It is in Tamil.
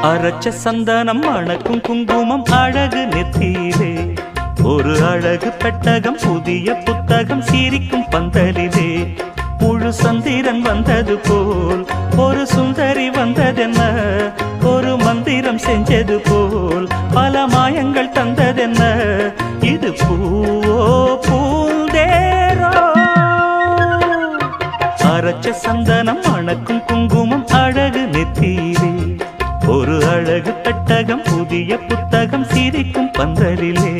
அரைச்ச சந்தனம் மணக்கும் குங்குமம் அழகு நெத்தியிலே ஒரு அழகு பெட்டகம் புதிய புத்தகம் சிரிக்கும் பந்தலிலே முழு சந்திரன் வந்தது போல் ஒரு சுந்தரி வந்ததென்ன ஒரு மந்திரம் செஞ்சது போல் பல மாயங்கள் தந்ததென்ன இது பூவோ பூந்தேரோ அரைச்ச சந்தனம் மணக்கும் குங்குமம் அழகு நெத்தியிலே ஒரு அழகு பெட்டகம் புதிய புத்தகம் சிரிக்கும் பந்தலிலே